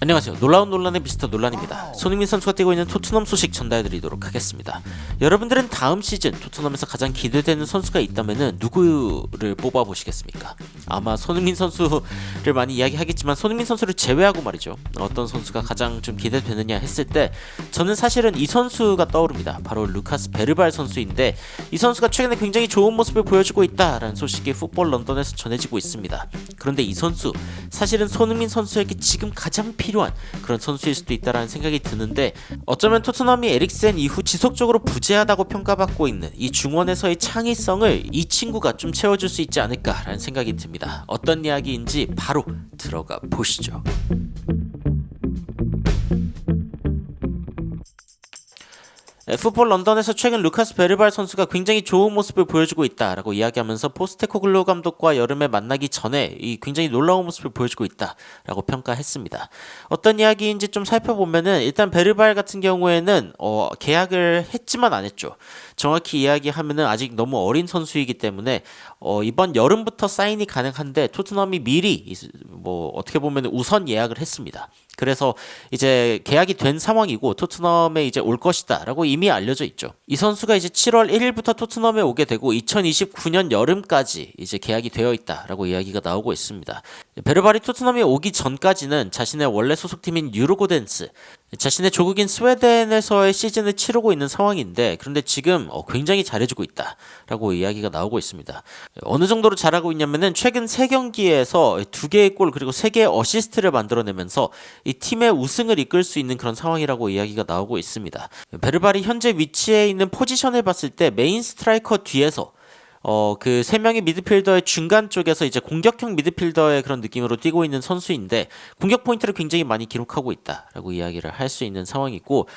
안녕하세요. 놀라운 논란의 미스터 논란입니다. 손흥민 선수가 뛰고 있는 토트넘 소식 전달해드리도록 하겠습니다. 여러분들은 다음 시즌 토트넘에서 가장 기대되는 선수가 있다면 누구를 뽑아보시겠습니까? 아마 손흥민 선수를 많이 이야기하겠지만 손흥민 선수를 제외하고 말이죠. 어떤 선수가 가장 좀 기대되느냐 했을 때 저는 사실은 이 선수가 떠오릅니다. 바로 루카스 베르발 선수인데 이 선수가 최근에 굉장히 좋은 모습을 보여주고 있다라는 소식이 풋볼 런던에서 전해지고 있습니다. 그런데 이 선수 사실은 손흥민 선수에게 지금 가장 필요한 그런 선수일 수도 있다라는 생각이 드는데 어쩌면 토트넘이 에릭센 이후 지속적으로 부재하다고 평가받고 있는 이 중원에서의 창의성을 이 친구가 좀 채워줄 수 있지 않을까라는 생각이 듭니다. 어떤 이야기인지 바로 들어가 보시죠. 풋볼 런던에서 최근 루카스 베르발 선수가 굉장히 좋은 모습을 보여주고 있다라고 이야기하면서 포스테코글루 감독과 여름에 만나기 전에 이 굉장히 놀라운 모습을 보여주고 있다라고 평가했습니다. 어떤 이야기인지 좀 살펴보면은 일단 베르발 같은 경우에는 계약을 했지만 안 했죠. 정확히 이야기하면은 아직 너무 어린 선수이기 때문에 이번 여름부터 사인이 가능한데 토트넘이 미리 어떻게 보면 우선 예약을 했습니다. 그래서 이제 계약이 된 상황이고 토트넘에 이제 올 것이다라고 이미 알려져 있죠. 이 선수가 이제 7월 1일부터 토트넘에 오게 되고 2029년 여름까지 이제 계약이 되어 있다라고 이야기가 나오고 있습니다. 베르발이 토트넘에 오기 전까지는 자신의 원래 소속팀인 유르고덴스 자신의 조국인 스웨덴에서의 시즌을 치르고 있는 상황인데 그런데 지금 굉장히 잘해주고 있다라고 이야기가 나오고 있습니다. 어느 정도로 잘하고 있냐면은 최근 3경기에서 2개의 골 그리고 3개의 어시스트를 만들어내면서 이 팀의 우승을 이끌 수 있는 그런 상황이라고 이야기가 나오고 있습니다. 베르발이 현재 위치해 있는 포지션을 봤을 때 메인 스트라이커 뒤에서 그 3명의 미드필더의 중간 쪽에서 이제 공격형 미드필더의 그런 느낌으로 뛰고 있는 선수인데 공격 포인트를 굉장히 많이 기록하고 있다라고 이야기를 할 수 있는 상황이고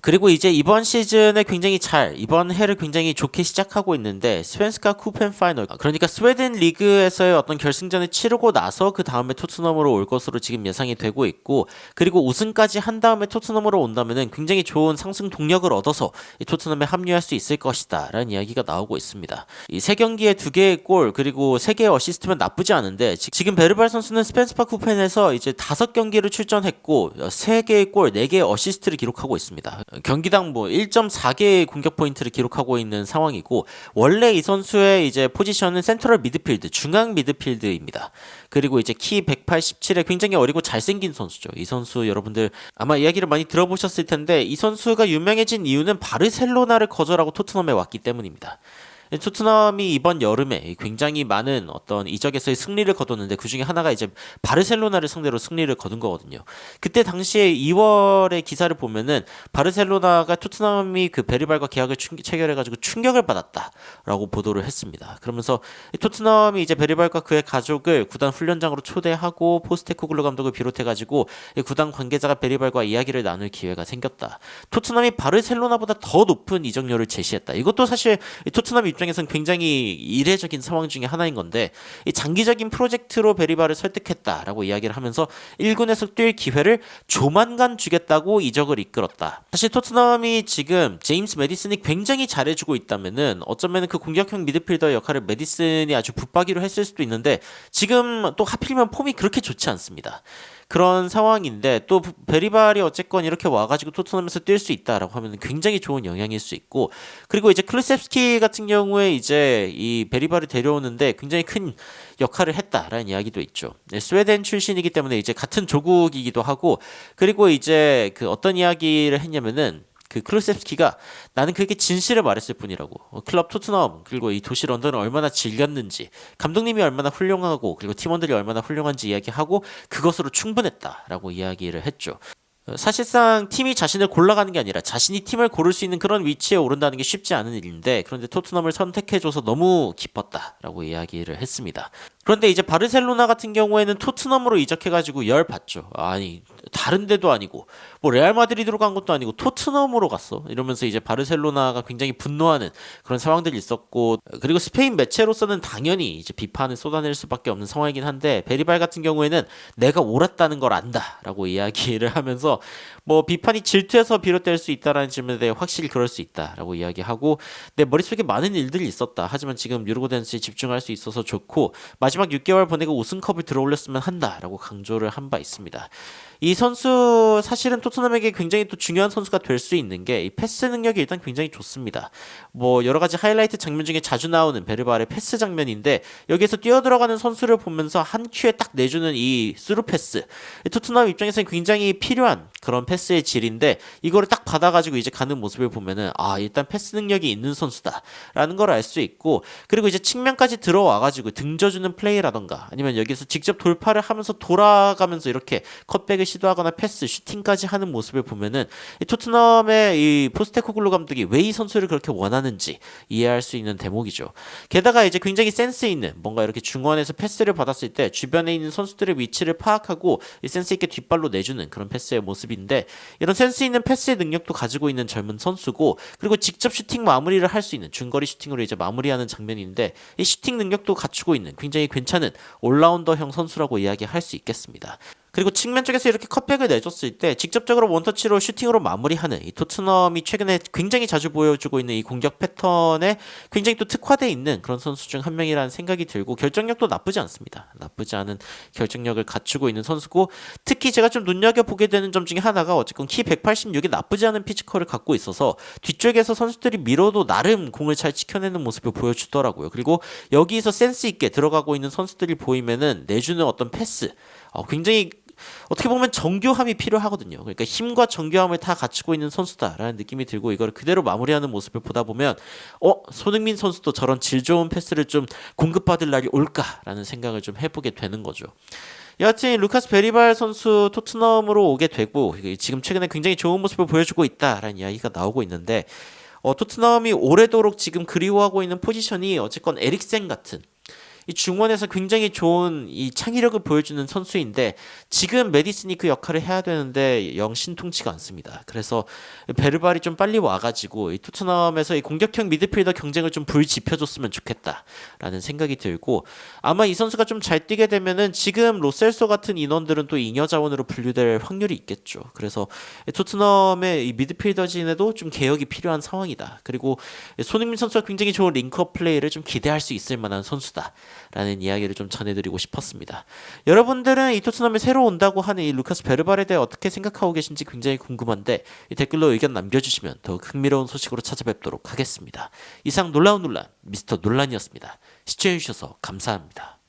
그리고 이제 이번 시즌에 굉장히 이번 해를 굉장히 좋게 시작하고 있는데 스웬스카 쿠펜 파이널 그러니까 스웨덴 리그에서의 어떤 결승전을 치르고 나서 그 다음에 토트넘으로 올 것으로 지금 예상이 되고 있고 그리고 우승까지 한 다음에 토트넘으로 온다면은 굉장히 좋은 상승 동력을 얻어서 이 토트넘에 합류할 수 있을 것이다 라는 이야기가 나오고 있습니다. 이 3경기에 2개의 골 그리고 3개의 어시스트면 나쁘지 않은데 지금 베르발 선수는 스펜스파 쿠펜에서 이제 5경기를 출전했고 3개의 골 4개의 어시스트를 기록하고 있습니다. 경기당 1.4개의 공격 포인트를 기록하고 있는 상황이고 원래 이 선수의 이제 포지션은 센트럴 미드필드, 중앙 미드필드입니다. 그리고 이제 키 187에 굉장히 어리고 잘생긴 선수죠. 이 선수 여러분들 아마 이야기를 많이 들어보셨을 텐데 이 선수가 유명해진 이유는 바르셀로나를 거절하고 토트넘에 왔기 때문입니다. 토트넘이 이번 여름에 굉장히 많은 어떤 이적에서의 승리를 거뒀는데 그 중에 하나가 이제 바르셀로나를 상대로 승리를 거둔 거거든요. 그때 당시에 2월의 기사를 보면은 바르셀로나가 토트넘이 그 베르발과 계약을 체결해가지고 충격을 받았다라고 보도를 했습니다. 그러면서 토트넘이 이제 베르발과 그의 가족을 구단 훈련장으로 초대하고 포스테코글루 감독을 비롯해가지고 구단 관계자가 베르발과 이야기를 나눌 기회가 생겼다. 토트넘이 바르셀로나보다 더 높은 이적료를 제시했다. 이것도 사실 토트넘 입장에서는 굉장히 이례적인 상황 중에 하나인 건데 이 장기적인 프로젝트로 베리바를 설득했다라고 이야기를 하면서 1군에서 뛸 기회를 조만간 주겠다고 이적을 이끌었다. 사실 토트넘이 지금 제임스 메디슨이 굉장히 잘해주고 있다면은 어쩌면 그 공격형 미드필더의 역할을 메디슨이 아주 붙박이로 했을 수도 있는데 지금 또 하필이면 폼이 그렇게 좋지 않습니다. 그런 상황인데 또 베리발이 어쨌건 이렇게 와가지고 토트넘에서 뛸 수 있다라고 하면 굉장히 좋은 영향일 수 있고 그리고 이제 클루셉스키 같은 경우에 이제 이 베리발을 데려오는데 굉장히 큰 역할을 했다라는 이야기도 있죠. 스웨덴 출신이기 때문에 이제 같은 조국이기도 하고 그리고 이제 그 어떤 이야기를 했냐면은 그 클루셉스키가 나는 그렇게 진실을 말했을 뿐이라고 클럽 토트넘 그리고 이 도시 런던을 얼마나 즐겼는지 감독님이 얼마나 훌륭하고 그리고 팀원들이 얼마나 훌륭한지 이야기하고 그것으로 충분했다라고 이야기를 했죠. 사실상 팀이 자신을 골라가는 게 아니라 자신이 팀을 고를 수 있는 그런 위치에 오른다는 게 쉽지 않은 일인데 그런데 토트넘을 선택해줘서 너무 기뻤다라고 이야기를 했습니다. 그런데 이제 바르셀로나 같은 경우에는 토트넘으로 이적해가지고 열 받죠. 아니 다른 데도 아니고 레알 마드리드로 간 것도 아니고 토트넘으로 갔어 이러면서 이제 바르셀로나가 굉장히 분노하는 그런 상황들이 있었고 그리고 스페인 매체로서는 당연히 이제 비판을 쏟아낼 수밖에 없는 상황이긴 한데 베리발 같은 경우에는 내가 옳았다는 걸 안다라고 이야기를 하면서 비판이 질투에서 비롯될 수 있다라는 질문에 대해 확실히 그럴 수 있다라고 이야기하고 내 머릿속에 많은 일들이 있었다. 하지만 지금 유르고덴스에 집중할 수 있어서 좋고 마지막 6개월 보내고 우승컵을 들어올렸으면 한다라고 강조를 한 바 있습니다. 이 선수 사실은 토트넘에게 굉장히 또 중요한 선수가 될 수 있는 게 이 패스 능력이 일단 굉장히 좋습니다. 뭐 여러 가지 하이라이트 장면 중에 자주 나오는 베르바의 패스 장면인데 여기에서 뛰어들어가는 선수를 보면서 한 큐에 딱 내주는 이 스루 패스. 토트넘 입장에서는 굉장히 필요한 그런 패스의 질인데 이거를 딱 받아가지고 이제 가는 모습을 보면은 아 일단 패스 능력이 있는 선수다라는 걸 알 수 있고 그리고 이제 측면까지 들어와가지고 등져주는 플레이라던가 아니면 여기서 직접 돌파를 하면서 돌아가면서 이렇게 컷백을 시도하거나 패스, 슈팅까지 하는 모습을 보면은 이 토트넘의 이 포스테코글루 감독이 왜 이 선수를 그렇게 원하는지 이해할 수 있는 대목이죠. 게다가 이제 굉장히 센스 있는 뭔가 이렇게 중원에서 패스를 받았을 때 주변에 있는 선수들의 위치를 파악하고 이 센스 있게 뒷발로 내주는 그런 패스의 모습인데 이런 센스 있는 패스의 능력도 가지고 있는 젊은 선수고 그리고 직접 슈팅 마무리를 할 수 있는 중거리 슈팅으로 이제 마무리하는 장면인데 이 슈팅 능력도 갖추고 있는 굉장히 괜찮은 올라운더형 선수라고 이야기할 수 있겠습니다. 그리고 측면 쪽에서 이렇게 컷백을 내줬을 때 직접적으로 원터치로 슈팅으로 마무리하는 이 토트넘이 최근에 굉장히 자주 보여주고 있는 이 공격 패턴에 굉장히 또 특화되어 있는 그런 선수 중 한 명이라는 생각이 들고 결정력도 나쁘지 않습니다. 나쁘지 않은 결정력을 갖추고 있는 선수고 특히 제가 좀 눈여겨보게 되는 점 중에 하나가 어쨌건 키 186이 나쁘지 않은 피지컬을 갖고 있어서 뒤쪽에서 선수들이 밀어도 나름 공을 잘 지켜내는 모습을 보여주더라고요. 그리고 여기서 센스 있게 들어가고 있는 선수들이 보이면은 내주는 어떤 패스 굉장히 어떻게 보면 정교함이 필요하거든요. 그러니까 힘과 정교함을 다 갖추고 있는 선수다라는 느낌이 들고 이걸 그대로 마무리하는 모습을 보다 보면 손흥민 선수도 저런 질 좋은 패스를 좀 공급받을 날이 올까라는 생각을 좀 해보게 되는 거죠. 여하튼 루카스 베리발 선수 토트넘으로 오게 되고 지금 최근에 굉장히 좋은 모습을 보여주고 있다라는 이야기가 나오고 있는데 토트넘이 오래도록 지금 그리워하고 있는 포지션이 어쨌건 에릭센 같은 이 중원에서 굉장히 좋은 이 창의력을 보여주는 선수인데 지금 메디슨이 그 역할을 해야 되는데 영 신통치가 않습니다. 그래서 베르발이 좀 빨리 와가지고 이 토트넘에서 이 공격형 미드필더 경쟁을 좀 불지펴줬으면 좋겠다라는 생각이 들고 아마 이 선수가 좀 잘 뛰게 되면은 지금 로셀소 같은 인원들은 또 잉여 자원으로 분류될 확률이 있겠죠. 그래서 토트넘의 이 미드필더진에도 좀 개혁이 필요한 상황이다. 그리고 손흥민 선수가 굉장히 좋은 링크업 플레이를 좀 기대할 수 있을 만한 선수다. 라는 이야기를 좀 전해드리고 싶었습니다. 여러분들은 이 토트넘에 새로 온다고 하는 이 루카스 베르발에 대해 어떻게 생각하고 계신지 굉장히 궁금한데 이 댓글로 의견 남겨주시면 더욱 흥미로운 소식으로 찾아뵙도록 하겠습니다. 이상 놀라운 논란 미스터 논란이었습니다. 시청해주셔서 감사합니다.